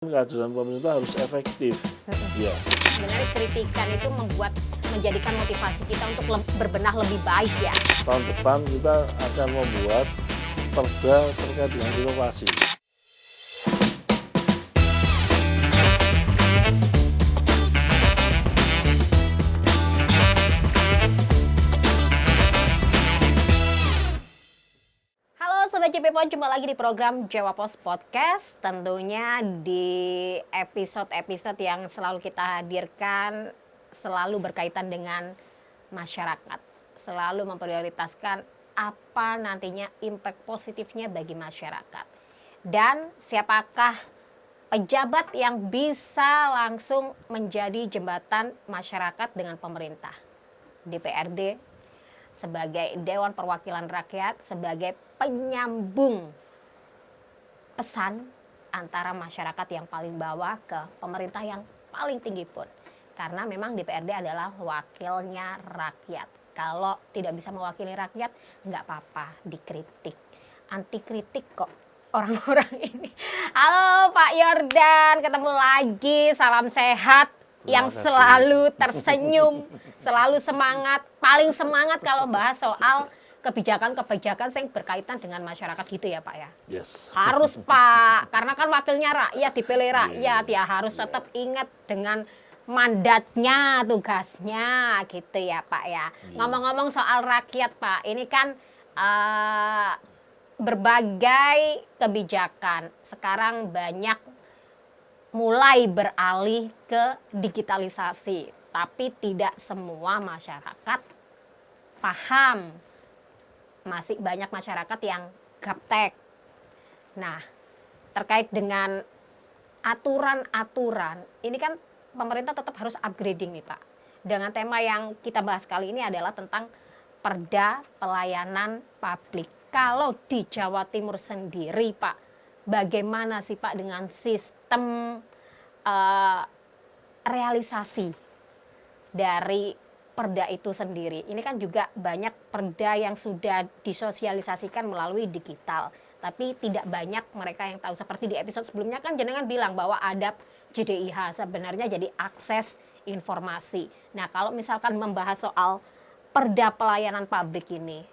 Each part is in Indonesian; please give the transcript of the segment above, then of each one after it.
Kehadiran pemerintah harus efektif. Ya. Sebenarnya kritikan itu menjadikan motivasi kita untuk berbenah lebih baik ya. Tahun depan kita akan membuat perda terkait dengan inovasi. Sobat JPPON, jumpa lagi di program Jawa Pos Podcast. Tentunya di episode-episode yang selalu kita hadirkan selalu berkaitan dengan masyarakat. Selalu memprioritaskan apa nantinya impact positifnya bagi masyarakat. Dan siapakah pejabat yang bisa langsung menjadi jembatan masyarakat dengan pemerintah. DPRD sebagai Dewan Perwakilan Rakyat, sebagai penyambung pesan antara masyarakat yang paling bawah ke pemerintah yang paling tinggi pun. Karena memang DPRD adalah wakilnya rakyat. Kalau tidak bisa mewakili rakyat, nggak apa-apa, dikritik. Anti kritik kok orang-orang ini. Halo Pak Yordan, ketemu lagi, salam sehat. Yang selalu tersenyum, selalu semangat, paling semangat kalau bahas soal kebijakan-kebijakan yang berkaitan dengan masyarakat gitu ya Pak ya? Yes. Harus Pak, karena kan wakilnya rakyat, dipilih rakyat, ya harus tetap ingat dengan mandatnya, tugasnya gitu ya Pak ya. Ngomong-ngomong soal rakyat Pak, ini kan berbagai kebijakan sekarang banyak mulai beralih ke digitalisasi, tapi tidak semua masyarakat paham. Masih banyak masyarakat yang gaptek. Nah, terkait dengan aturan-aturan, ini kan pemerintah tetap harus upgrading nih Pak. Dengan tema yang kita bahas kali ini adalah tentang Perda Pelayanan Publik. Kalau di Jawa Timur sendiri Pak, bagaimana sih Pak dengan sistem realisasi dari perda itu sendiri? Ini kan juga banyak perda yang sudah disosialisasikan melalui digital, tapi tidak banyak mereka yang tahu. Seperti di episode sebelumnya kan jenengan bilang bahwa ada JDIH sebenarnya jadi akses informasi. Nah, kalau misalkan membahas soal perda pelayanan publik ini,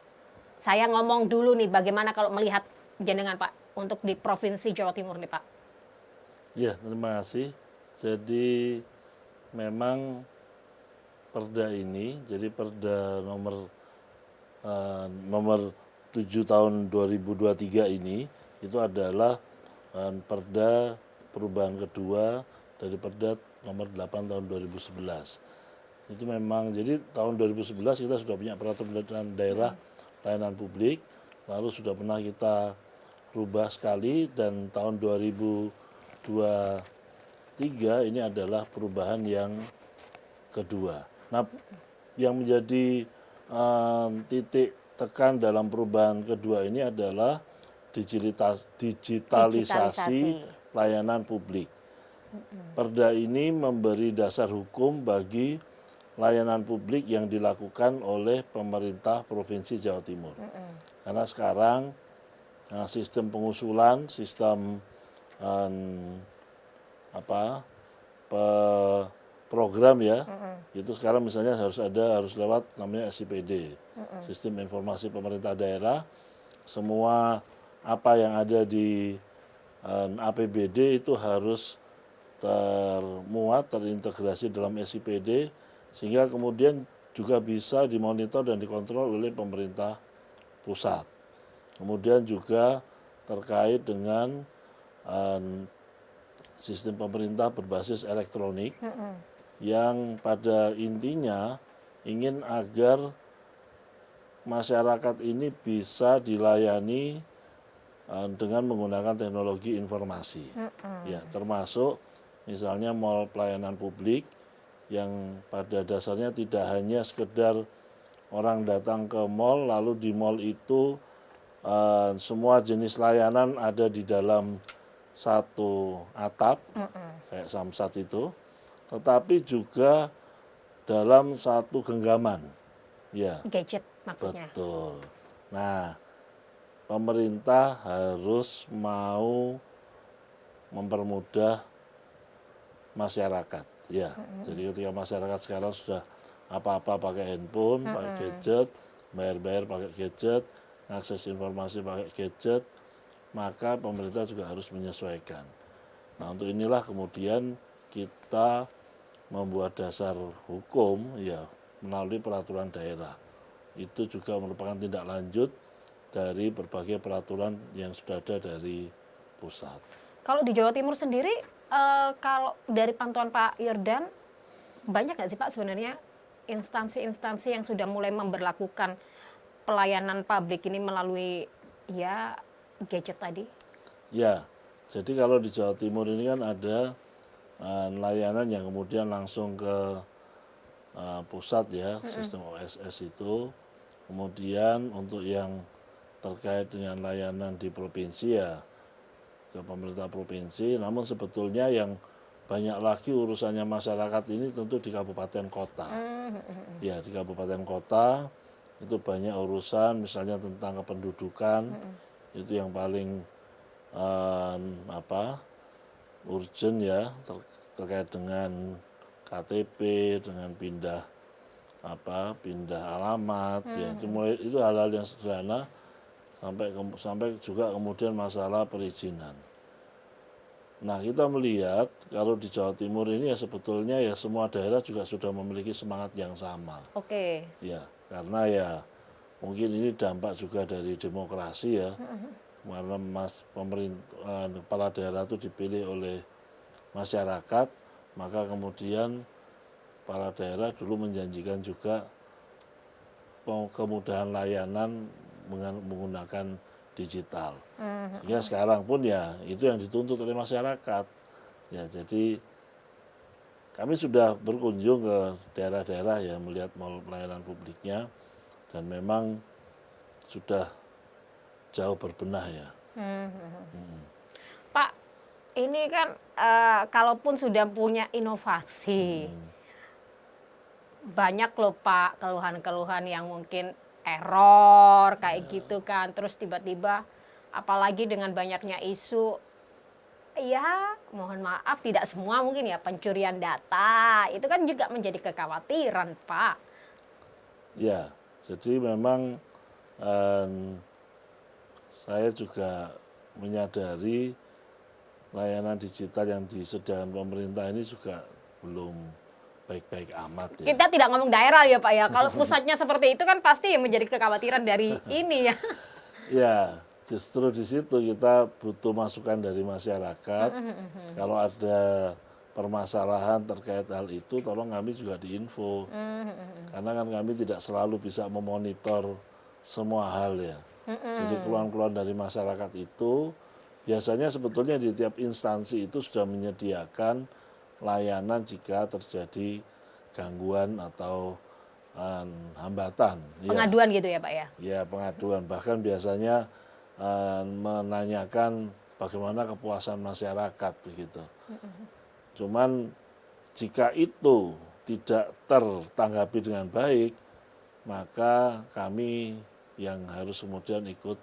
saya ngomong dulu nih, bagaimana kalau melihat jenengan Pak untuk di Provinsi Jawa Timur nih Pak? Ya, terima kasih. Jadi memang perda ini, jadi perda nomor 7 tahun 2023 ini, itu adalah perda perubahan kedua dari perda nomor 8 tahun 2011. Itu memang, jadi tahun 2011 kita sudah punya peraturan daerah pelayanan publik, lalu sudah pernah kita rubah sekali, dan tahun 2023 ini adalah perubahan yang kedua. Nah, yang menjadi titik tekan dalam perubahan kedua ini adalah digitalisasi pelayanan publik. Perda ini memberi dasar hukum bagi layanan publik yang dilakukan oleh pemerintah Provinsi Jawa Timur. Karena sekarang sistem pengusulan, sistem program ya, itu sekarang misalnya harus lewat namanya SIPD, Sistem Informasi Pemerintah Daerah. Semua apa yang ada di APBD itu harus terintegrasi dalam SIPD, sehingga kemudian juga bisa dimonitor dan dikontrol oleh pemerintah pusat. Kemudian juga terkait dengan sistem pemerintah berbasis elektronik yang pada intinya ingin agar masyarakat ini bisa dilayani dengan menggunakan teknologi informasi. Ya, termasuk misalnya mall pelayanan publik yang pada dasarnya tidak hanya sekedar orang datang ke mall, lalu di mall itu semua jenis layanan ada di dalam satu atap, kayak Samsat itu, tetapi juga dalam satu genggaman. Ya. Gadget maksudnya. Betul. Nah, pemerintah harus mau mempermudah masyarakat. Ya, jadi ketika masyarakat sekarang sudah apa-apa pakai handphone, pakai gadget, bayar-bayar pakai gadget, akses informasi pakai gadget, maka pemerintah juga harus menyesuaikan. Nah, untuk inilah kemudian kita membuat dasar hukum ya melalui peraturan daerah. Itu juga merupakan tindak lanjut dari berbagai peraturan yang sudah ada dari pusat. Kalau di Jawa Timur sendiri, kalau dari pantauan Pak Yordan, banyak nggak sih Pak sebenarnya instansi-instansi yang sudah mulai memberlakukan pelayanan publik ini melalui ya gadget tadi? Ya, jadi kalau di Jawa Timur ini kan ada layanan yang kemudian langsung ke pusat ya, sistem OSS itu. Kemudian untuk yang terkait dengan layanan di provinsi ya ke pemerintah provinsi, namun sebetulnya yang banyak lagi urusannya masyarakat ini tentu di kabupaten kota. Ya, di kabupaten kota itu banyak urusan misalnya tentang kependudukan, itu yang paling urgent ya terkait dengan KTP, dengan pindah alamat ya itu hal-hal yang sederhana sampai juga kemudian masalah perizinan. Nah, kita melihat kalau di Jawa Timur ini ya sebetulnya ya semua daerah juga sudah memiliki semangat yang sama. Oke. Ya, karena ya mungkin ini dampak juga dari demokrasi ya. Karena kepala daerah itu dipilih oleh masyarakat, maka kemudian kepala daerah dulu menjanjikan juga kemudahan layanan menggunakan digital. Sehingga sekarang pun ya itu yang dituntut oleh masyarakat. Ya, jadi kami sudah berkunjung ke daerah-daerah ya melihat pelayanan publiknya dan memang sudah jauh berbenah ya. Pak, ini kan kalaupun sudah punya inovasi, banyak loh Pak keluhan-keluhan yang mungkin error kayak gitu kan, terus tiba-tiba apalagi dengan banyaknya isu, ya mohon maaf tidak semua mungkin ya pencurian data, itu kan juga menjadi kekhawatiran Pak. Ya, jadi memang saya juga menyadari layanan digital yang disediakan pemerintah ini juga belum baik-baik amat ya. Kita tidak ngomong daerah ya Pak ya, kalau pusatnya seperti itu kan pasti yang menjadi kekhawatiran dari ini ya. Ya, justru di situ kita butuh masukan dari masyarakat. Kalau ada permasalahan terkait hal itu, tolong kami juga diinfo. Karena kan kami tidak selalu bisa memonitor semua hal ya. Jadi keluhan-keluhan dari masyarakat itu biasanya sebetulnya di tiap instansi itu sudah menyediakan layanan jika terjadi gangguan atau hambatan. Pengaduan gitu ya Pak ya? Ya, pengaduan. Bahkan biasanya menanyakan bagaimana kepuasan masyarakat begitu. Cuman jika itu tidak tertanggapi dengan baik, maka kami yang harus kemudian ikut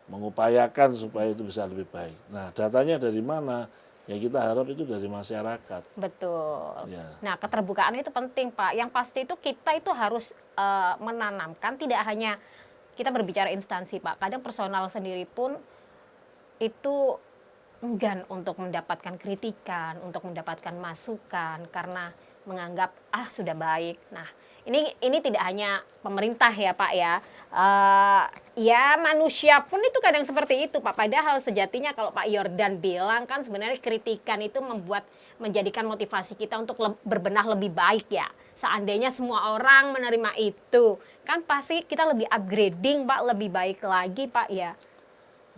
mengupayakan supaya itu bisa lebih baik. Nah, datanya dari mana? Ya kita harap itu dari masyarakat. Betul. Ya. Nah, keterbukaan itu penting, Pak. Yang pasti itu kita itu harus menanamkan tidak hanya kita berbicara instansi, Pak. Kadang personal sendiri pun itu enggan untuk mendapatkan kritikan, untuk mendapatkan masukan karena menganggap sudah baik. Nah, ini tidak hanya pemerintah ya Pak ya, ya manusia pun itu kadang seperti itu Pak. Padahal sejatinya kalau Pak Yordan bilang kan sebenarnya kritikan itu menjadikan motivasi kita untuk berbenah lebih baik ya. Seandainya semua orang menerima itu, kan pasti kita lebih upgrading Pak, lebih baik lagi Pak ya.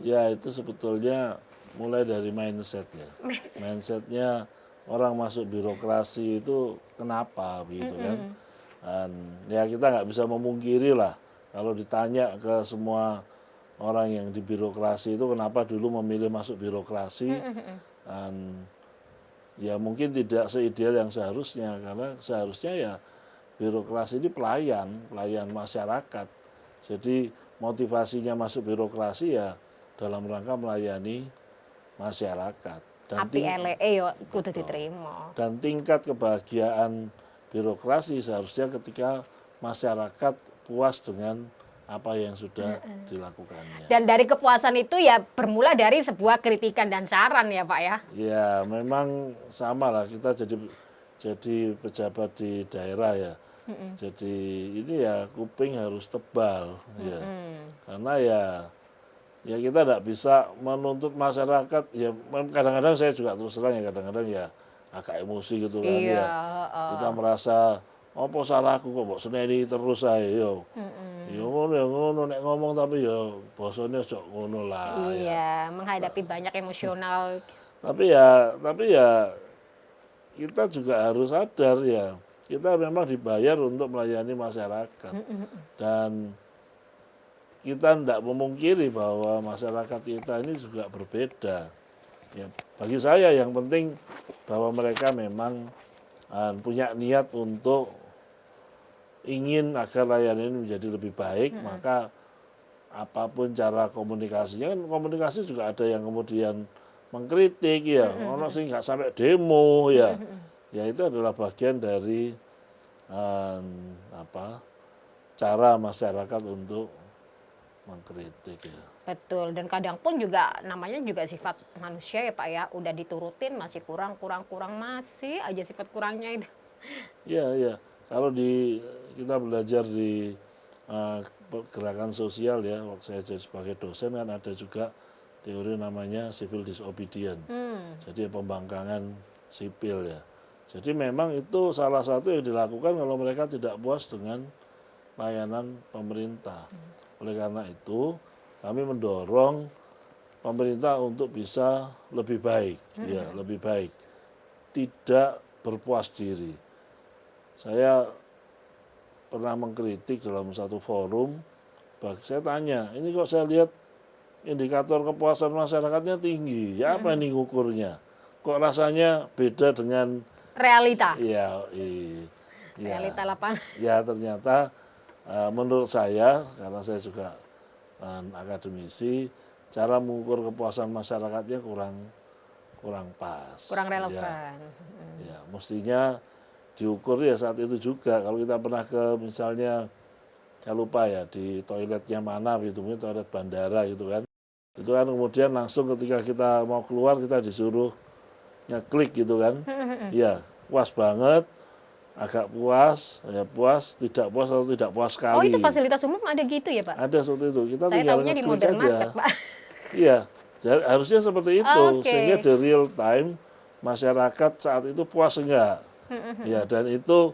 Ya itu sebetulnya mulai dari mindset ya. Mindsetnya orang masuk birokrasi itu kenapa begitu kan. Dan ya kita nggak bisa memungkiri lah kalau ditanya ke semua orang yang di birokrasi itu kenapa dulu memilih masuk birokrasi. Dan ya mungkin tidak seideal yang seharusnya karena seharusnya ya birokrasi ini pelayan masyarakat. Jadi motivasinya masuk birokrasi ya dalam rangka melayani masyarakat. api LE yo kudu diterima. Dan tingkat kebahagiaan birokrasi seharusnya ketika masyarakat puas dengan apa yang sudah dilakukannya. Dan dari kepuasan itu ya bermula dari sebuah kritikan dan saran ya Pak ya. Ya memang sama lah, kita jadi pejabat di daerah ya. Jadi ini ya kuping harus tebal ya. Karena ya kita tidak bisa menuntut masyarakat, ya kadang-kadang saya juga terus terang ya, kadang-kadang ya agak emosi gitu kan Iya, ya. Kita merasa apa salahku kok mbok seneni terus ae yo. Ya ngono nek ngomong tapi ya basane aja ngono lah ya. Iya, menghadapi banyak emosional. Tapi ya kita juga harus sadar ya, kita memang dibayar untuk melayani masyarakat. Dan kita tidak memungkiri bahwa masyarakat kita ini juga berbeda. Ya, bagi saya yang penting bahwa mereka memang punya niat untuk ingin agar layanan ini menjadi lebih baik, maka apapun cara komunikasinya, kan komunikasi juga ada yang kemudian mengkritik ya, ono sing nggak sampai demo ya. Ya itu adalah bagian dari cara masyarakat untuk mengkritik ya. Betul, dan kadang pun juga namanya juga sifat manusia ya Pak ya, udah diturutin masih kurang masih aja sifat kurangnya itu. Iya. Kalau kita belajar di gerakan sosial ya, waktu saya jadi sebagai dosen kan ada juga teori namanya civil disobedience. Jadi pembangkangan sipil ya. Jadi memang itu salah satu yang dilakukan kalau mereka tidak puas dengan layanan pemerintah. Oleh karena itu kami mendorong pemerintah untuk bisa lebih baik, ya lebih baik, tidak berpuas diri. Saya pernah mengkritik dalam satu forum, saya tanya, ini kok saya lihat indikator kepuasan masyarakatnya tinggi, ya apa ini ngukurnya? Kok rasanya beda dengan Realita. ya, Realita lapangan. ya ternyata menurut saya, karena saya juga akademisi, cara mengukur kepuasan masyarakatnya kurang pas. Kurang relevan. Ya, mestinya diukur ya saat itu juga. Kalau kita pernah ke misalnya, saya lupa ya di toiletnya mana gitu, mungkin toilet bandara gitu kan. Itu kan kemudian langsung ketika kita mau keluar kita disuruh ngeklik gitu kan. Ya, puas banget. Agak puas, ya puas, tidak puas atau tidak puas sekali. Oh itu fasilitas umum ada gitu ya Pak? Ada seperti itu. Kita Saya tinggal tahunya di ngeklik modern aja. market Pak. Iya, harusnya seperti itu. Oke. Sehingga di real time masyarakat saat itu puas enggak. Ya, dan itu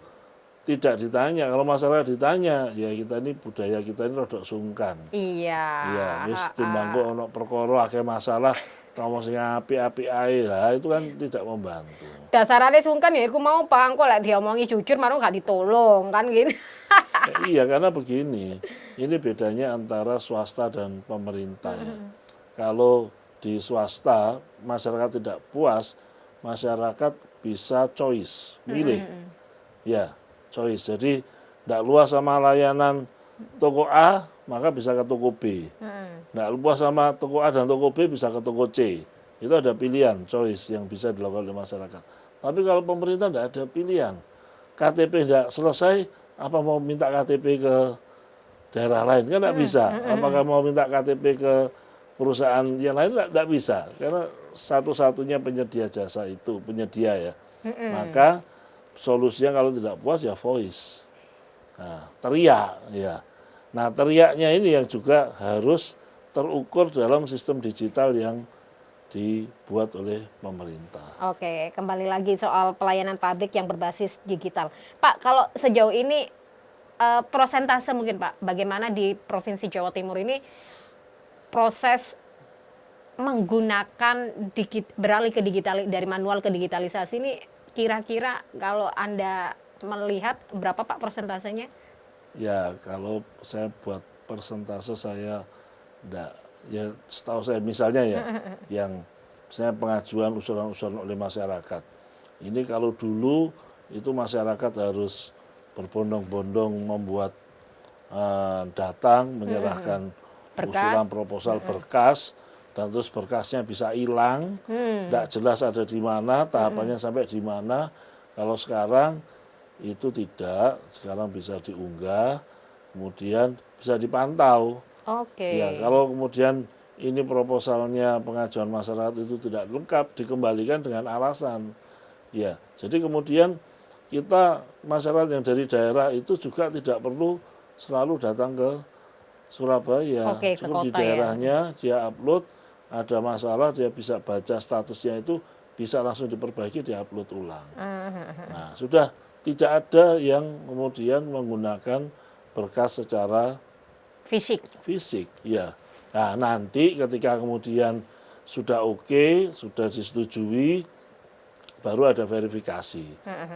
tidak ditanya. Kalau masyarakat ditanya, ya kita ini budaya kita ini rodok sungkan. Iya. Iya, wis timbangku ono perkara akeh masalah, ngomong sing apik-apik ae lah, itu kan tidak membantu. Dasarane sungkan ya iku mau Pak, kok lek diomongi jujur marung gak ditolong kan gini. Iya, karena begini, ini bedanya antara swasta dan pemerintah ya. Kalau di swasta masyarakat tidak puas, masyarakat bisa choice, milih. Ya, choice. Jadi tidak luas sama layanan toko A, maka bisa ke toko B. Tidak luas sama toko A dan toko B, bisa ke toko C. Itu ada pilihan, choice yang bisa dilakukan oleh masyarakat. Tapi kalau pemerintah tidak ada pilihan, KTP tidak selesai, apa mau minta KTP ke daerah lain? Kan tidak bisa. Apakah mau minta KTP ke perusahaan yang lain? Tidak bisa. Karena satu-satunya penyedia jasa itu, penyedia ya. Maka solusinya kalau tidak puas ya voice. Nah, teriak ya. Nah, teriaknya ini yang juga harus terukur dalam sistem digital yang dibuat oleh pemerintah. Oke, kembali lagi soal pelayanan publik yang berbasis digital. Pak, kalau sejauh ini prosentase mungkin Pak, bagaimana di Provinsi Jawa Timur ini proses menggunakan beralih ke digital dari manual ke digitalisasi ini kira-kira kalau Anda melihat berapa Pak persentasenya? Ya, kalau saya buat persentase saya enggak, ya setahu saya misalnya ya, yang saya pengajuan usulan-usulan oleh masyarakat. Ini kalau dulu itu masyarakat harus berbondong-bondong membuat datang, menyerahkan usulan proposal berkas, dan terus berkasnya bisa hilang, tidak jelas ada di mana, tahapannya sampai di mana. Kalau sekarang itu tidak, sekarang bisa diunggah, kemudian bisa dipantau. Oke. Ya, kalau kemudian ini proposalnya pengajuan masyarakat itu tidak lengkap, dikembalikan dengan alasan. Ya, jadi kemudian kita masyarakat yang dari daerah itu juga tidak perlu selalu datang ke Surabaya, Oke, ke cukup di kota ya. daerahnya dia upload, ada masalah dia bisa baca statusnya itu, bisa langsung diperbaiki, diupload ulang. Nah, sudah tidak ada yang kemudian menggunakan berkas secara fisik, ya. Nah, nanti ketika kemudian sudah oke, sudah disetujui, baru ada verifikasi.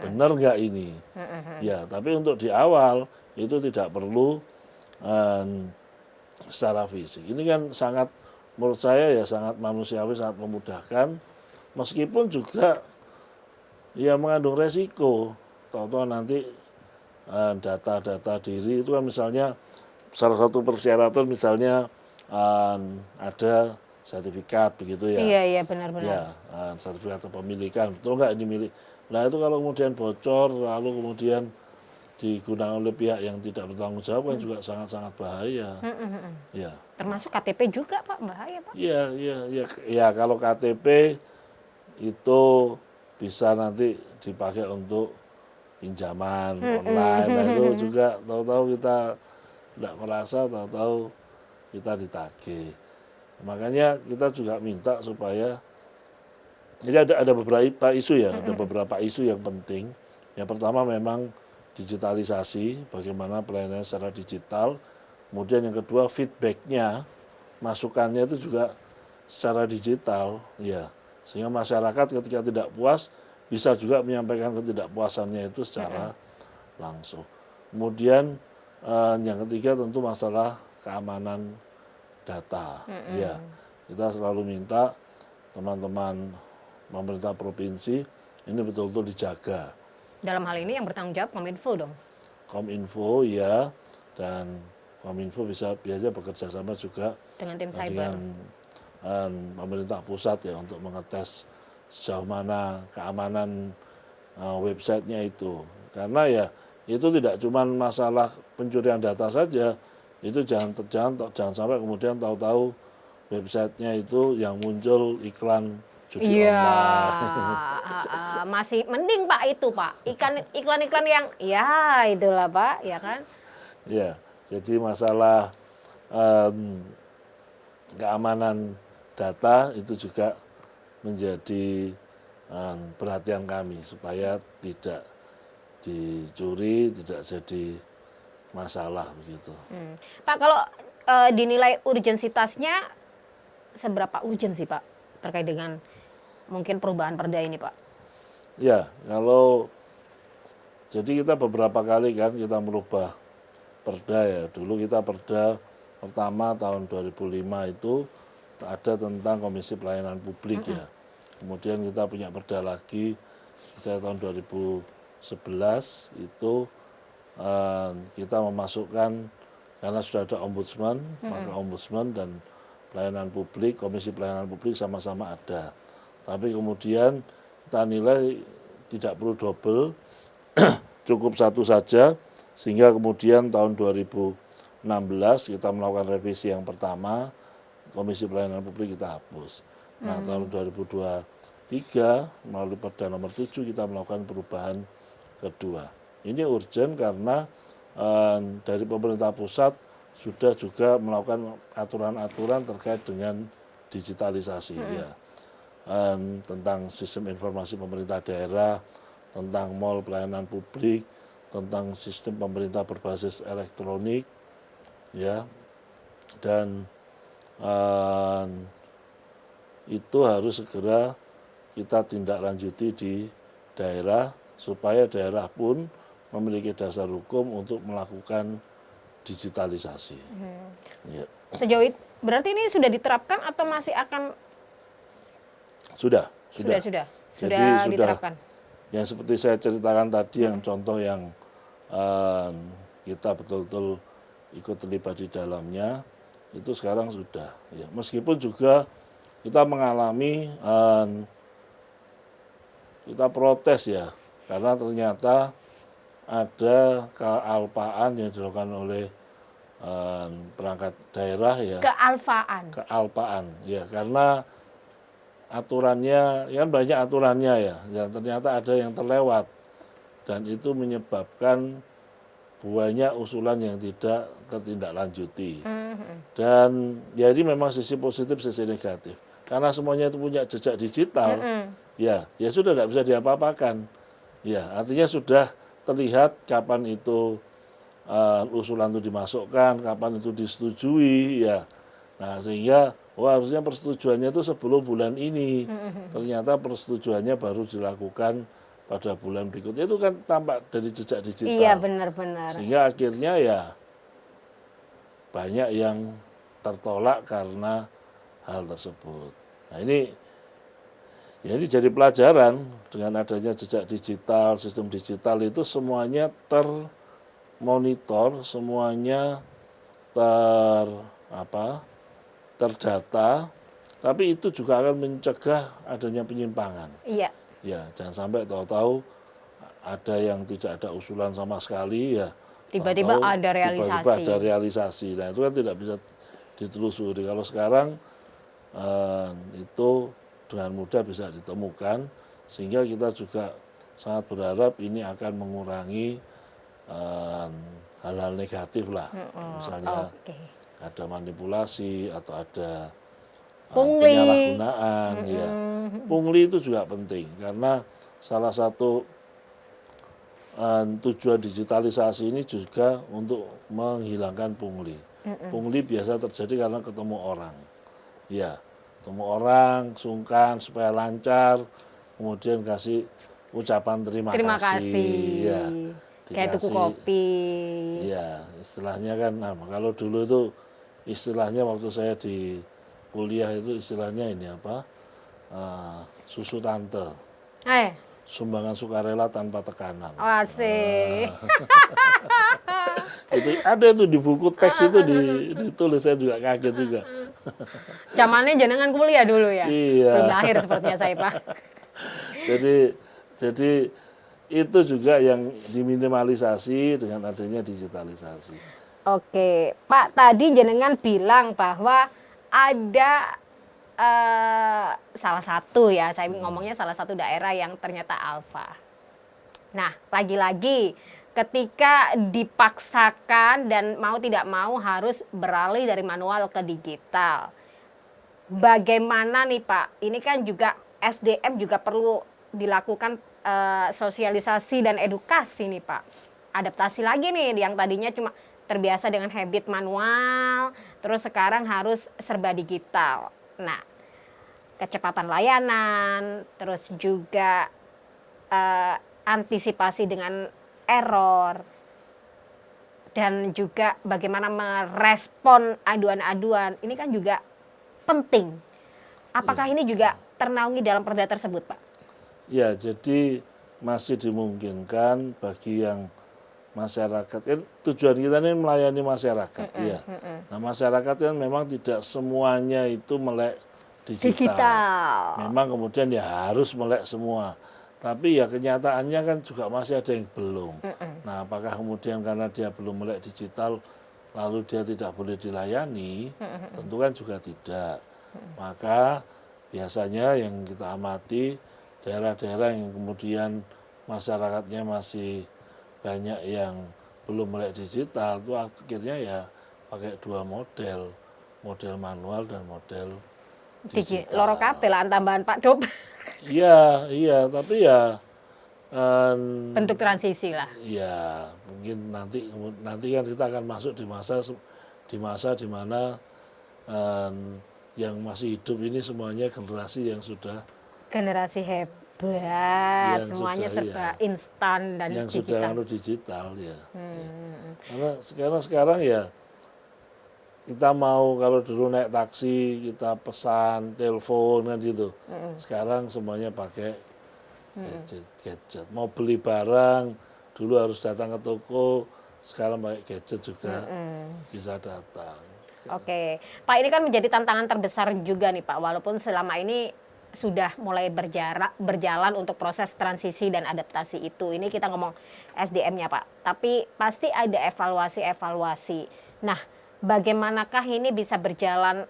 Benar nggak ini? Ya, tapi untuk di awal itu tidak perlu secara fisik. Ini kan sangat, menurut saya ya sangat manusiawi, sangat memudahkan, meskipun juga ya mengandung resiko. Tahu-tahu nanti data-data diri itu kan misalnya salah satu persyaratan misalnya ada sertifikat begitu ya. Iya benar-benar. Ya, sertifikat kepemilikan, betul nggak ini milik. Nah itu kalau kemudian bocor lalu kemudian digunakan oleh pihak yang tidak bertanggung jawab kan juga sangat-sangat bahaya. Ya. Termasuk KTP juga Pak, bahaya Pak. Ya kalau KTP itu bisa nanti dipakai untuk pinjaman online, nah itu juga tahu-tahu kita tidak merasa, tahu-tahu kita ditagih. Makanya kita juga minta supaya, jadi ada beberapa isu ya, ada beberapa isu yang penting. Yang pertama memang digitalisasi, bagaimana pelayanan secara digital. Kemudian yang kedua feedbacknya, masukannya itu juga secara digital, ya. Sehingga masyarakat ketika tidak puas bisa juga menyampaikan ketidakpuasannya itu secara langsung. Kemudian yang ketiga tentu masalah keamanan data. Ya, kita selalu minta teman-teman pemerintah provinsi ini betul-betul dijaga. Dalam hal ini yang bertanggung jawab Kominfo dong. Kominfo ya, dan Kominfo bisa biasa bekerja sama juga dengan tim cyber, dengan pemerintah pusat ya untuk mengetes sejauh mana keamanan websitenya itu. Karena ya itu tidak cuma masalah pencurian data saja, itu jangan sampai kemudian tahu-tahu websitenya itu yang muncul iklan judi online. Masih mending Pak itu Pak, iklan-iklan yang ya itulah Pak, ya kan? Ya, jadi masalah keamanan data itu juga menjadi perhatian kami supaya tidak dicuri, tidak jadi masalah begitu. Pak, kalau dinilai urgensitasnya seberapa urgen sih Pak terkait dengan mungkin perubahan perda ini Pak? Ya, kalau jadi kita beberapa kali kan kita merubah perda ya. Dulu kita perda pertama tahun 2005 itu ada tentang Komisi Pelayanan Publik ya. Kemudian kita punya perda lagi saya tahun 2011 itu kita memasukkan, karena sudah ada ombudsman, maka ombudsman dan pelayanan publik, Komisi Pelayanan Publik sama-sama ada. Tapi kemudian kita nilai tidak perlu double, cukup satu saja, sehingga kemudian tahun 2016 kita melakukan revisi yang pertama, Komisi Pelayanan Publik kita hapus. Nah tahun 2023 melalui Perda nomor 7 kita melakukan perubahan kedua. Ini urgent karena dari pemerintah pusat sudah juga melakukan aturan-aturan terkait dengan digitalisasi ya. Tentang sistem informasi pemerintah daerah, tentang mall pelayanan publik, tentang sistem pemerintah berbasis elektronik ya. Dan itu harus segera kita tindak lanjuti di daerah supaya daerah pun memiliki dasar hukum untuk melakukan digitalisasi. Ya. Sejauh itu berarti ini sudah diterapkan atau masih akan? Sudah Diterapkan. Yang seperti saya ceritakan tadi, yang contoh yang kita betul-betul ikut terlibat di dalamnya itu sekarang sudah. Ya. Meskipun juga kita mengalami kita protes ya, karena ternyata ada kealpaan yang dilakukan oleh perangkat daerah ya, kealpaan ya, karena aturannya kan banyak aturannya ya, yang ternyata ada yang terlewat dan itu menyebabkan banyak usulan yang tidak tertindaklanjuti. Dan jadi memang sisi positif, sisi negatif. Karena semuanya itu punya jejak digital, ya sudah tidak bisa diapa-apakan. Ya, artinya sudah terlihat kapan itu usulan itu dimasukkan, kapan itu disetujui, ya. Nah, sehingga harusnya persetujuannya itu sebelum bulan ini. Ternyata persetujuannya baru dilakukan pada bulan berikutnya, itu kan tampak dari jejak digital. Iya, benar-benar. Sehingga akhirnya ya banyak yang tertolak karena hal tersebut. Nah, ini jadi pelajaran dengan adanya jejak digital, sistem digital itu semuanya termonitor, semuanya terdata, tapi itu juga akan mencegah adanya penyimpangan. Iya. Ya, jangan sampai tahu-tahu ada yang tidak ada usulan sama sekali ya. Tiba-tiba ada realisasi. Tiba-tiba ada realisasi. Nah, itu kan tidak bisa ditelusuri. Kalau sekarang itu dengan mudah bisa ditemukan, sehingga kita juga sangat berharap ini akan mengurangi hal-hal negatif lah. Misalnya ada manipulasi atau ada penyalahgunaan. Ya. Pungli itu juga penting karena salah satu tujuan digitalisasi ini juga untuk menghilangkan pungli. Pungli biasa terjadi karena ketemu orang. Ya, ketemu orang, sungkan supaya lancar, kemudian kasih ucapan terima kasih. Ya, kayak tuku kopi. Ya, istilahnya kan, kalau dulu itu istilahnya waktu saya di kuliah itu istilahnya ini susu tante. Sumbangan sukarela tanpa tekanan. Asik. Itu ada itu di buku teks itu ditulis, saya juga kaget juga. Zamannya jenengan kuliah dulu ya? Iya. Belum lahir sepertinya saya, Pak. Jadi itu juga yang diminimalisasi dengan adanya digitalisasi. Oke, Pak, tadi jenengan bilang bahwa ada salah satu ya, saya ngomongnya salah satu daerah yang ternyata alfa. Nah, lagi-lagi ketika dipaksakan dan mau tidak mau harus beralih dari manual ke digital. Bagaimana nih Pak, ini kan juga SDM juga perlu dilakukan sosialisasi dan edukasi nih Pak. Adaptasi lagi nih yang tadinya cuma terbiasa dengan habit manual, terus sekarang harus serba digital. Nah, kecepatan layanan, terus juga antisipasi dengan error, dan juga bagaimana merespon aduan-aduan, ini kan juga penting. Apakah ini juga ternaungi dalam perda tersebut, Pak? Ya, jadi masih dimungkinkan bagi yang masyarakat, kan tujuan kita ini melayani masyarakat, ya. Nah, masyarakat kan memang tidak semuanya itu melek digital. Memang kemudian ya harus melek semua. Tapi ya kenyataannya kan juga masih ada yang belum. Nah, apakah kemudian karena dia belum melek digital lalu dia tidak boleh dilayani? Tentu kan juga tidak. Maka biasanya yang kita amati daerah-daerah yang kemudian masyarakatnya masih banyak yang belum melek digital, itu akhirnya ya pakai dua model manual dan model digital. Loro kabeh lah tambahan Pak Dop. Iya, tapi ya bentuk transisi lah. Iya, mungkin nanti kan kita akan masuk di masa di mana yang masih hidup ini semuanya generasi yang sudah generasi hebat, semuanya sudah, serba instan dan yang digital. sudah digital ya. Karena sekarang ya kita mau, kalau dulu naik taksi kita pesan telepon kan gitu. Sekarang semuanya pakai gadget. Mau beli barang dulu harus datang ke toko, sekarang pakai gadget juga bisa datang. Oke, Pak, ini kan menjadi tantangan terbesar juga nih Pak, walaupun selama ini sudah mulai berjalan untuk proses transisi dan adaptasi itu. Ini kita ngomong SDM-nya Pak, tapi pasti ada evaluasi-evaluasi. Nah, bagaimanakah ini bisa berjalan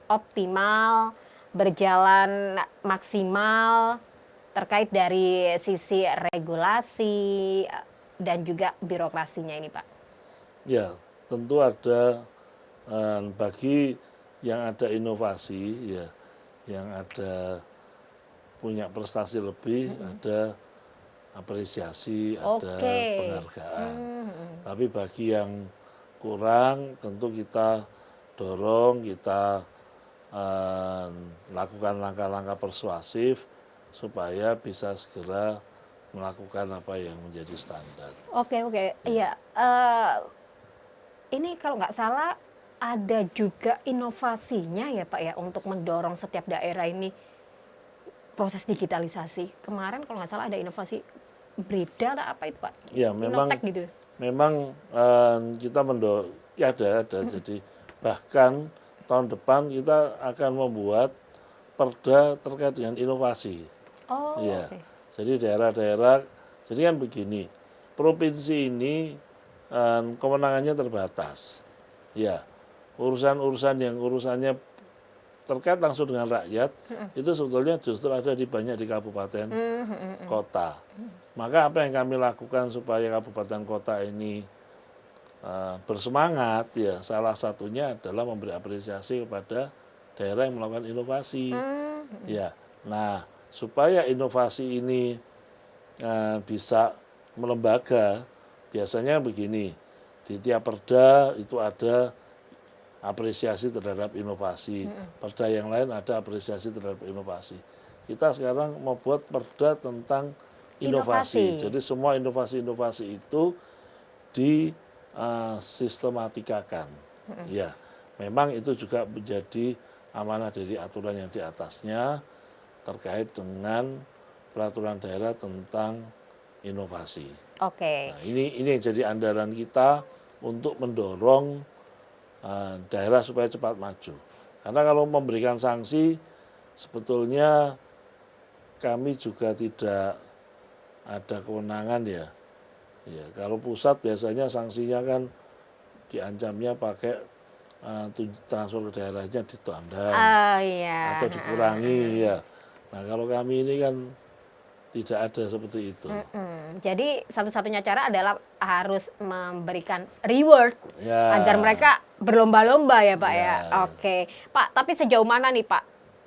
optimal, berjalan maksimal terkait dari sisi regulasi dan juga birokrasinya ini Pak? Ya, tentu ada bagi yang ada inovasi, ya, yang ada punya prestasi lebih, ada apresiasi, ada penghargaan. Tapi bagi yang kurang, tentu kita dorong, kita lakukan langkah-langkah persuasif supaya bisa segera melakukan apa yang menjadi standar. Oke, iya. Ini kalau nggak salah ada juga inovasinya ya Pak ya untuk mendorong setiap daerah ini proses digitalisasi. Kemarin kalau nggak salah ada inovasi Breda atau apa itu Pak? Ya, memang Innotek gitu. memang kita ya ada. Jadi bahkan tahun depan kita akan membuat perda terkait dengan inovasi. Oh, Ya, oke. jadi daerah-daerah, jadi kan begini, provinsi ini kewenangannya terbatas. Ya, urusan-urusan yang urusannya terkait langsung dengan rakyat itu sebetulnya justru ada banyak di kabupaten kota. Maka apa yang kami lakukan supaya kabupaten kota ini bersemangat, ya salah satunya adalah memberi apresiasi kepada daerah yang melakukan inovasi. Ya, nah supaya inovasi ini bisa melembaga, biasanya begini, di tiap perda itu ada apresiasi terhadap inovasi, perda yang lain ada apresiasi terhadap inovasi. Kita sekarang membuat perda tentang inovasi. Jadi semua inovasi-inovasi itu disisitematikakan. Ya, memang itu juga menjadi amanah dari aturan yang di atasnya terkait dengan peraturan daerah tentang inovasi. Oke. Nah, ini yang jadi andalan kita untuk mendorong daerah supaya cepat maju. Karena kalau memberikan sanksi, sebetulnya kami juga tidak ada kewenangan ya. Ya, kalau pusat biasanya sanksinya kan diancamnya pakai transfer ke daerahnya ditandang atau dikurangi ya. Nah kalau kami ini kan tidak ada seperti itu. Jadi satu-satunya cara adalah harus memberikan reward agar mereka berlomba-lomba ya Pak ya. Oke, Pak. Tapi sejauh mana nih Pak,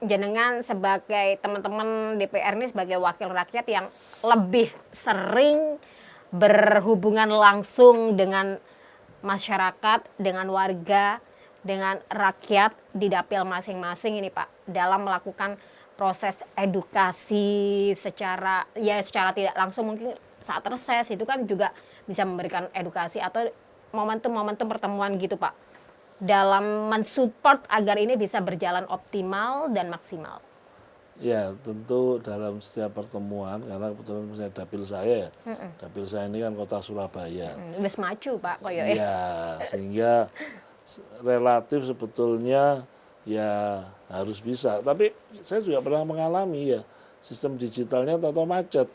jenengan sebagai teman-teman DPR ini sebagai wakil rakyat yang lebih sering berhubungan langsung dengan masyarakat, dengan warga, dengan rakyat di dapil masing-masing ini Pak, dalam melakukan proses edukasi secara tidak langsung, mungkin saat reses itu kan juga bisa memberikan edukasi atau momentum-momentum pertemuan gitu Pak, dalam mensupport agar ini bisa berjalan optimal dan maksimal. Ya tentu dalam setiap pertemuan, karena kebetulan misalnya dapil saya ya, dapil saya ini kan kota Surabaya. Wis maju Pak koyo ya. Sehingga relatif sebetulnya ya harus bisa. Tapi saya juga pernah mengalami ya, sistem digitalnya tahu macet.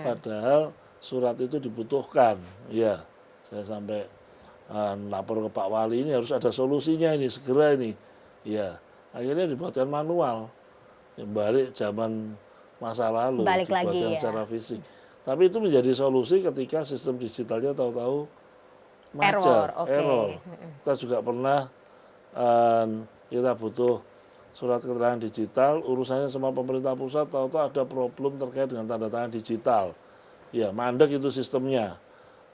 Padahal surat itu dibutuhkan. Ya, saya sampai lapor ke Pak Wali, ini harus ada solusinya ini, segera ini. Ya, akhirnya dibuatkan manual. Balik zaman masa lalu, dibuatkan secara fisik. Tapi itu menjadi solusi ketika sistem digitalnya tahu-tahu macet, error. Kita juga pernah, kita butuh surat keterangan digital, urusannya sama pemerintah pusat, tahu-tahu ada problem terkait dengan tanda tangan digital. Ya, mandek itu sistemnya.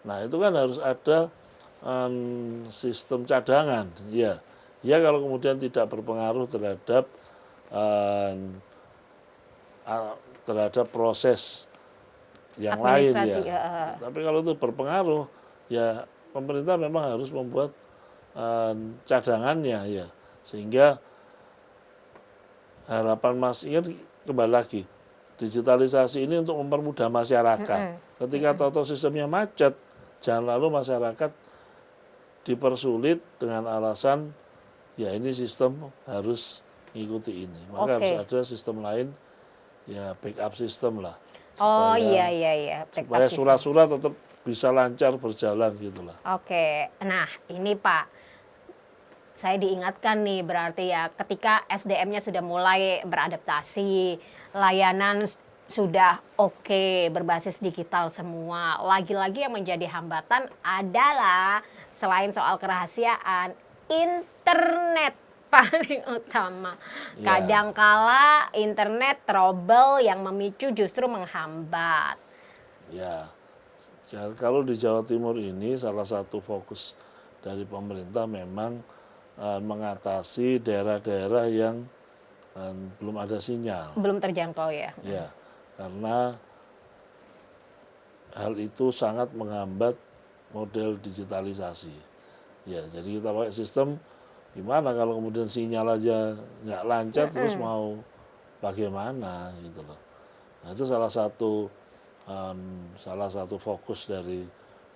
Nah, itu kan harus ada sistem cadangan. Ya, kalau kemudian tidak berpengaruh terhadap proses yang lain ya. Tapi kalau itu berpengaruh, ya pemerintah memang harus membuat cadangannya ya, sehingga harapan Mas ingin kembali lagi digitalisasi ini untuk mempermudah masyarakat. Ketika tahu sistemnya macet, jangan lalu masyarakat dipersulit dengan alasan ya ini sistem harus ikuti ini. Maka harus ada sistem lain, ya backup sistem lah. Oh Supaya, iya. supaya surat-surat tetap bisa lancar berjalan gitu lah. Oke, nah ini Pak, saya diingatkan nih berarti ya ketika SDM-nya sudah mulai beradaptasi, layanan sudah oke, berbasis digital semua. Lagi-lagi yang menjadi hambatan adalah selain soal kerahasiaan, internet paling utama. Ya. Kadangkala internet trouble yang memicu justru menghambat. Ya, kalau di Jawa Timur ini salah satu fokus dari pemerintah memang mengatasi daerah-daerah yang belum ada sinyal. Belum terjangkau ya. Ya, karena hal itu sangat menghambat model digitalisasi. Ya, jadi kita pakai sistem gimana kalau kemudian sinyal aja nggak lancar terus mau bagaimana gitu loh. Nah itu salah satu fokus dari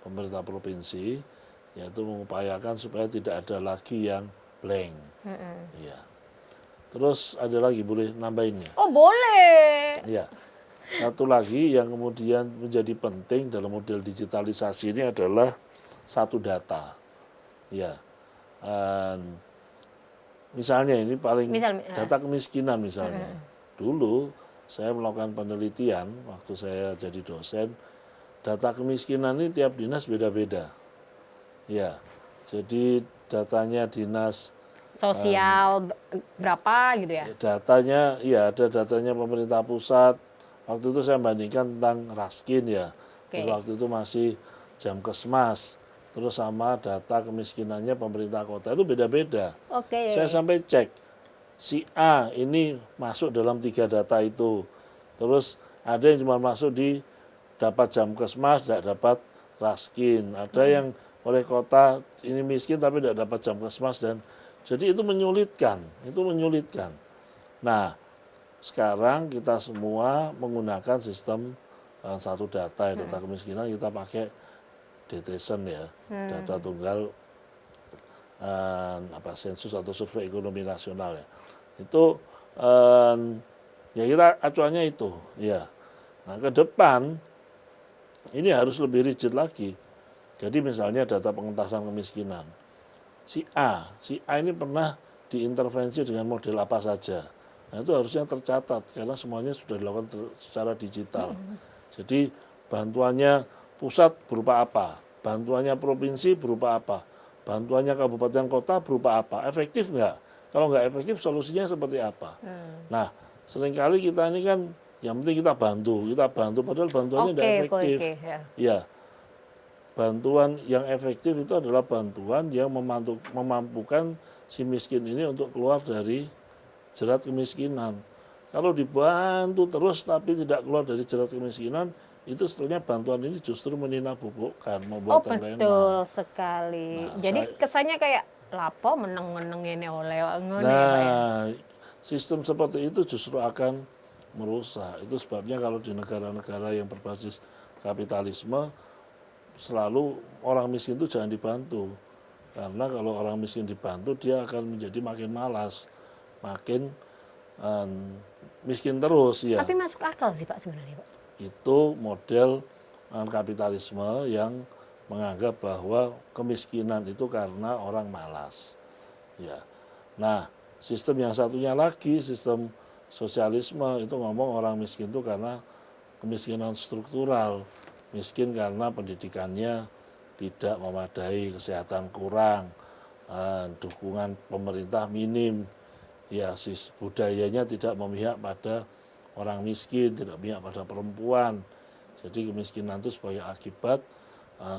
pemerintah provinsi, yaitu mengupayakan supaya tidak ada lagi yang blank. Ya. Terus ada lagi boleh nambahinnya? Oh boleh. Ya. Satu lagi yang kemudian menjadi penting dalam model digitalisasi ini adalah satu data. Ya. Misalnya ini paling data kemiskinan misalnya. Dulu saya melakukan penelitian waktu saya jadi dosen, data kemiskinan ini tiap dinas beda-beda. Ya. Jadi datanya dinas Sosial berapa gitu ya? Datanya, iya ada datanya pemerintah pusat. Waktu itu saya bandingkan tentang Raskin ya. Terus waktu itu masih Jamkesmas. Terus sama data kemiskinannya pemerintah kota itu beda-beda. Saya sampai cek, si A ini masuk dalam 3 data itu. Terus ada yang cuma masuk di dapat Jamkesmas, tidak dapat Raskin. Ada yang oleh kota ini miskin tapi tidak dapat Jamkesmas dan jadi itu menyulitkan. Nah, sekarang kita semua menggunakan sistem satu data, data kemiskinan kita pakai DTSEN ya, data tunggal sensus atau survei ekonomi nasional ya. Itu ya kita acuannya itu ya. Nah, ke depan ini harus lebih rigid lagi. Jadi misalnya data pengentasan kemiskinan. Si A ini pernah diintervensi dengan model apa saja. Nah itu harusnya tercatat karena semuanya sudah dilakukan secara digital. Jadi bantuannya pusat berupa apa, bantuannya provinsi berupa apa, bantuannya kabupaten kota berupa apa, efektif nggak? Kalau nggak efektif solusinya seperti apa? Nah seringkali kita ini kan yang penting kita bantu padahal bantuannya tidak efektif. Ya. Bantuan yang efektif itu adalah bantuan yang memampukan si miskin ini untuk keluar dari jerat kemiskinan. Kalau dibantu terus tapi tidak keluar dari jerat kemiskinan, itu sebetulnya bantuan ini justru meninabobokan, membuat terlena. Betul sekali. Nah, jadi kesannya kayak lapo meneng-meneng ini oleh sistem seperti itu justru akan merusak. Itu sebabnya kalau di negara-negara yang berbasis kapitalisme selalu orang miskin itu jangan dibantu. Karena kalau orang miskin dibantu dia akan menjadi makin malas, makin miskin terus ya. Tapi masuk akal sih Pak sebenarnya Pak. Itu model kapitalisme yang menganggap bahwa kemiskinan itu karena orang malas. Ya. Nah, sistem yang satunya lagi, sistem sosialisme itu ngomong orang miskin itu karena kemiskinan struktural. Miskin karena pendidikannya tidak memadai, kesehatan kurang, dukungan pemerintah minim, ya budayanya tidak memihak pada orang miskin, tidak memihak pada perempuan. Jadi kemiskinan itu sebagai akibat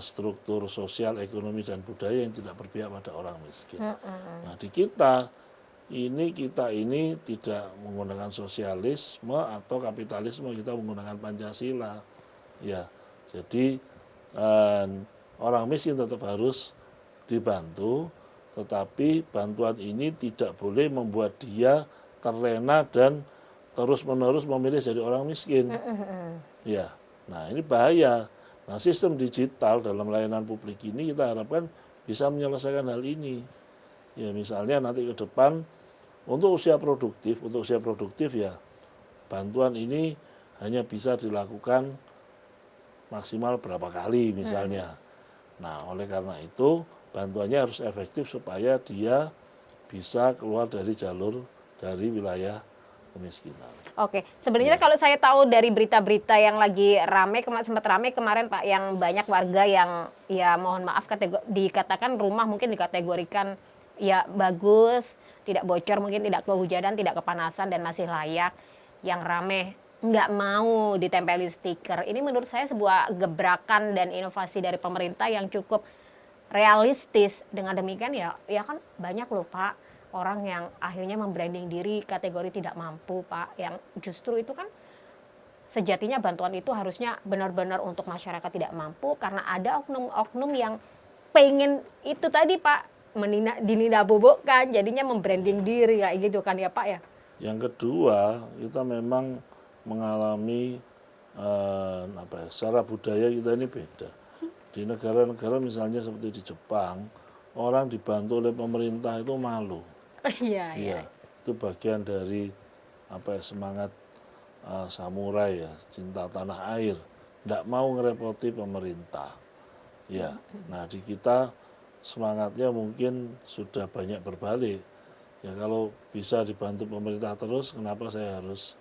struktur sosial, ekonomi dan budaya yang tidak berpihak pada orang miskin. Nah di kita ini tidak menggunakan sosialisme atau kapitalisme, kita menggunakan Pancasila, ya. Jadi orang miskin tetap harus dibantu, tetapi bantuan ini tidak boleh membuat dia terlena dan terus-menerus memilih jadi orang miskin. Ya, nah ini bahaya. Nah sistem digital dalam layanan publik ini kita harapkan bisa menyelesaikan hal ini. Ya misalnya nanti ke depan untuk usia produktif ya bantuan ini hanya bisa dilakukan maksimal berapa kali misalnya. Nah, oleh karena itu bantuannya harus efektif supaya dia bisa keluar dari jalur dari wilayah kemiskinan. Oke, sebenarnya kalau saya tahu dari berita-berita yang lagi sempat rame kemarin Pak, yang banyak warga yang ya mohon maaf dikatakan rumah mungkin dikategorikan ya bagus, tidak bocor, mungkin tidak kehujanan, tidak kepanasan dan masih layak, yang rame nggak mau ditempeli stiker. Ini menurut saya sebuah gebrakan dan inovasi dari pemerintah yang cukup realistis. Dengan demikian ya kan banyak loh Pak orang yang akhirnya membranding diri kategori tidak mampu Pak, yang justru itu kan sejatinya bantuan itu harusnya benar-benar untuk masyarakat tidak mampu, karena ada oknum-oknum yang pengen itu tadi Pak dinidabobokkan, jadinya membranding diri ya gitu kan ya Pak ya. Yang kedua, kita memang mengalami secara budaya kita ini beda. Di negara-negara misalnya seperti di Jepang, orang dibantu oleh pemerintah itu malu. Iya. Iya, itu bagian dari semangat samurai ya, cinta tanah air, tidak mau ngerepoti pemerintah. Ya, nah di kita semangatnya mungkin sudah banyak berbalik. Ya kalau bisa dibantu pemerintah terus, kenapa saya harus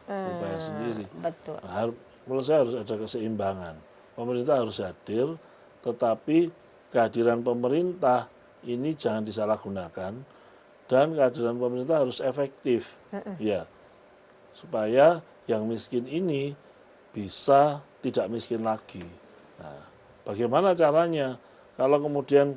upaya sendiri? Betul. Nah, menurut saya harus ada keseimbangan. Pemerintah harus hadir, tetapi kehadiran pemerintah ini jangan disalahgunakan dan kehadiran pemerintah harus efektif, ya, supaya yang miskin ini bisa tidak miskin lagi. Nah, bagaimana caranya? Kalau kemudian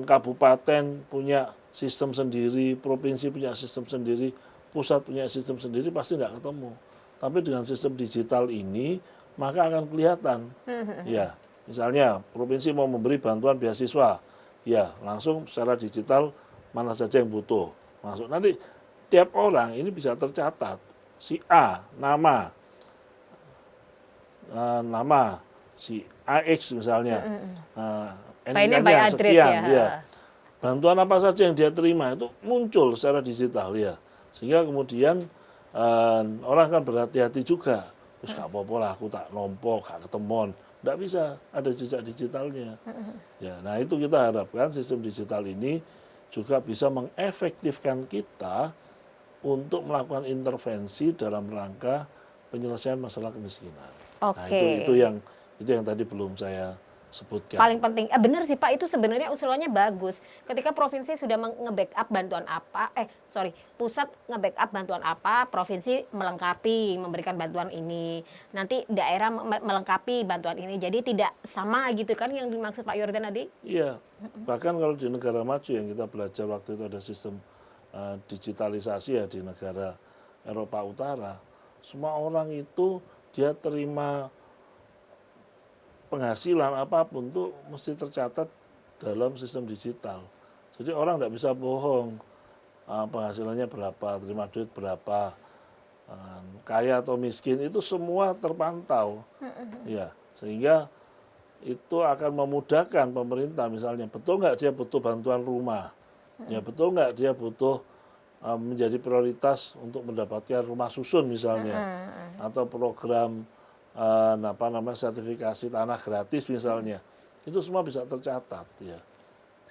kabupaten punya sistem sendiri, provinsi punya sistem sendiri, pusat punya sistem sendiri, pasti tidak ketemu. Tapi dengan sistem digital ini, maka akan kelihatan. Ya, misalnya provinsi mau memberi bantuan beasiswa, ya langsung secara digital mana saja yang butuh masuk. Nanti tiap orang ini bisa tercatat. Si A, nama si AX misalnya, NIK-nya sekian, ya. Ya. Bantuan apa saja yang dia terima itu muncul secara digital ya, sehingga kemudian orang kan berhati-hati juga. Terus gak apa-apa lah, aku tak nombok, gak ketemon. Tidak bisa, ada jejak digitalnya. Ya, nah itu kita harapkan sistem digital ini juga bisa mengefektifkan kita untuk melakukan intervensi dalam rangka penyelesaian masalah kemiskinan. Oke. Nah itu yang tadi belum saya sebutkan. Paling penting, benar sih Pak, itu sebenarnya usulannya bagus. Ketika provinsi sudah nge-backup bantuan apa, pusat nge-backup bantuan apa, provinsi melengkapi, memberikan bantuan ini. Nanti daerah melengkapi bantuan ini. Jadi tidak sama gitu kan yang dimaksud Pak Yordan tadi? Iya, bahkan kalau di negara maju yang kita belajar waktu itu ada sistem digitalisasi ya di negara Eropa Utara. Semua orang itu dia terima penghasilan apapun tuh mesti tercatat dalam sistem digital. Jadi orang tidak bisa bohong penghasilannya berapa, terima duit berapa, kaya atau miskin itu semua terpantau. Ya, sehingga itu akan memudahkan pemerintah misalnya betul nggak dia butuh bantuan rumah, ya betul nggak dia butuh menjadi prioritas untuk mendapatkan rumah susun misalnya, atau program sertifikasi tanah gratis misalnya, itu semua bisa tercatat ya.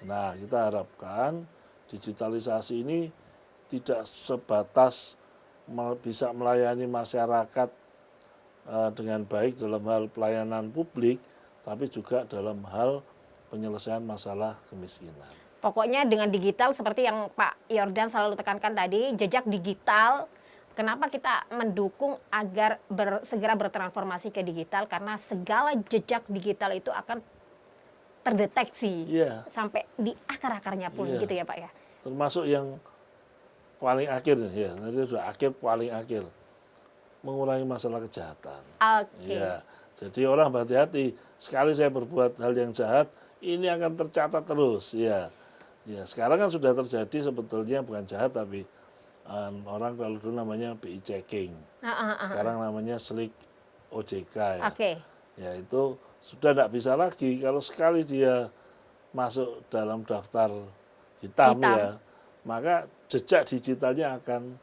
Nah kita harapkan digitalisasi ini tidak sebatas bisa melayani masyarakat dengan baik dalam hal pelayanan publik, tapi juga dalam hal penyelesaian masalah kemiskinan. Pokoknya dengan digital seperti yang Pak Yordan selalu tekankan tadi, jejak digital. Kenapa kita mendukung agar segera bertransformasi ke digital? Karena segala jejak digital itu akan terdeteksi sampai di akar-akarnya pun gitu ya Pak ya. Termasuk yang paling akhir ya, nanti sudah paling akhir mengurangi masalah kejahatan. Ya, jadi orang berhati-hati. Sekali saya berbuat hal yang jahat, ini akan tercatat terus ya. Ya, sekarang kan sudah terjadi sebetulnya bukan jahat tapi orang kalau dulu namanya BI checking, sekarang namanya slick OJK ya. Ya itu sudah tidak bisa lagi kalau sekali dia masuk dalam daftar hitam ya, maka jejak digitalnya akan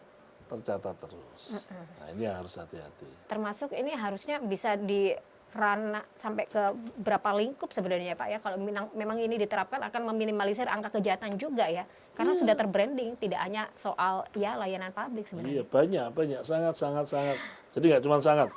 tercatat terus. Nah, ini harus hati-hati. Termasuk ini harusnya bisa di ranah sampai ke berapa lingkup sebenarnya Pak ya, kalau memang ini diterapkan akan meminimalisir angka kejahatan juga ya, karena sudah terbranding, tidak hanya soal ya layanan publik sebenarnya. Iya, banyak, sangat. Jadi nggak cuma sangat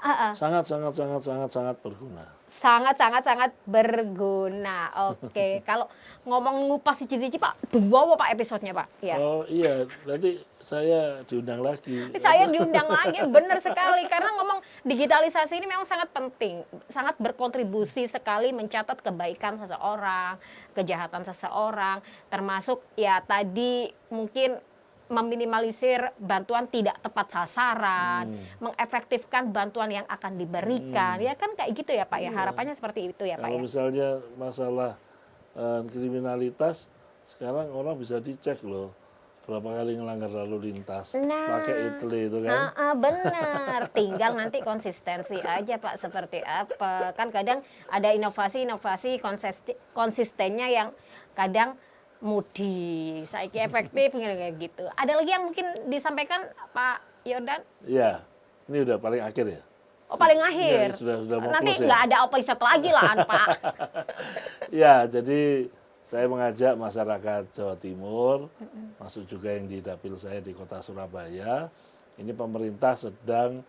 berguna. Sangat berguna. Oke, kalau ngomong ngupas siji-siji Pak, dua Pak episodenya Pak. Ya. Oh iya, nanti saya diundang lagi. Saya diundang lagi, benar sekali. Karena ngomong digitalisasi ini memang sangat penting, sangat berkontribusi sekali mencatat kebaikan seseorang, kejahatan seseorang, termasuk ya tadi mungkin meminimalisir bantuan tidak tepat sasaran, mengefektifkan bantuan yang akan diberikan, ya kan kayak gitu ya Pak ya, harapannya seperti itu ya Pak Kalau ya. misalnya masalah kriminalitas, sekarang orang bisa dicek loh berapa kali ngelanggar lalu lintas pakai ITLE itu kan. Benar, tinggal nanti konsistensi aja Pak seperti apa. Kan kadang ada inovasi konsistennya yang kadang mudi, saiki efektif kayak gitu. Ada lagi yang mungkin disampaikan Pak Yordan? Iya, ini udah paling akhir ya. Oh paling akhir. Ya, sudah mau nanti close nggak ya. ada episode lagi lah Pak. Ya, jadi saya mengajak masyarakat Jawa Timur, masuk juga yang di dapil saya di kota Surabaya. Ini pemerintah sedang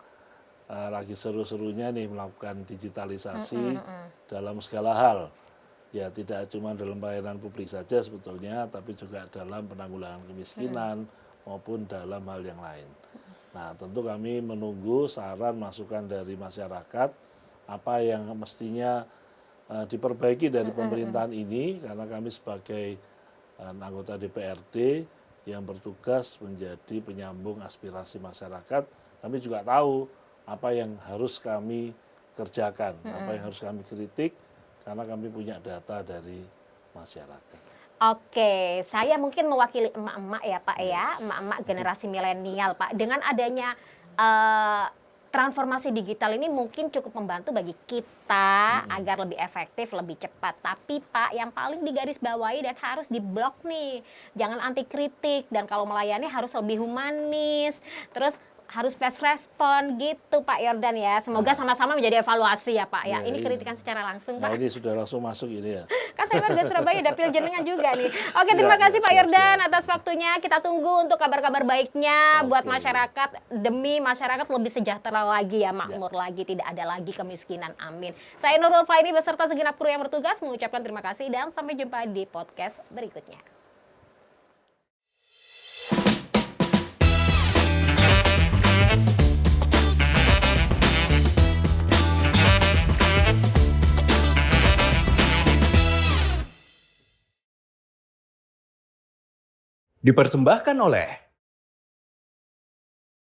lagi seru-serunya nih melakukan digitalisasi dalam segala hal. Ya tidak cuma dalam pelayanan publik saja sebetulnya, tapi juga dalam penanggulangan kemiskinan maupun dalam hal yang lain. Nah tentu kami menunggu saran masukan dari masyarakat, apa yang mestinya diperbaiki dari pemerintahan ini, karena kami sebagai anggota DPRD yang bertugas menjadi penyambung aspirasi masyarakat, kami juga tahu apa yang harus kami kerjakan, apa yang harus kami kritik, karena kami punya data dari masyarakat. Oke, saya mungkin mewakili emak-emak ya Pak ya, emak-emak generasi milenial Pak. Dengan adanya transformasi digital ini mungkin cukup membantu bagi kita agar lebih efektif, lebih cepat. Tapi Pak, yang paling digarisbawahi dan harus diblok nih, jangan anti kritik, dan kalau melayani harus lebih humanis. Terus harus fast respon gitu Pak Yordan ya. Semoga sama-sama menjadi evaluasi ya Pak ya. Ini kritikan secara langsung Pak. Nah ini sudah langsung masuk ini ya. Kan saya warga Surabaya, dapil jenengan juga nih. Oke, terima kasih Pak Yordan atas waktunya. Kita tunggu untuk kabar-kabar baiknya buat masyarakat, demi masyarakat lebih sejahtera lagi ya, makmur lagi, tidak ada lagi kemiskinan. Amin. Saya Nurul Faini beserta segenap kru yang bertugas mengucapkan terima kasih dan sampai jumpa di podcast berikutnya. Dipersembahkan oleh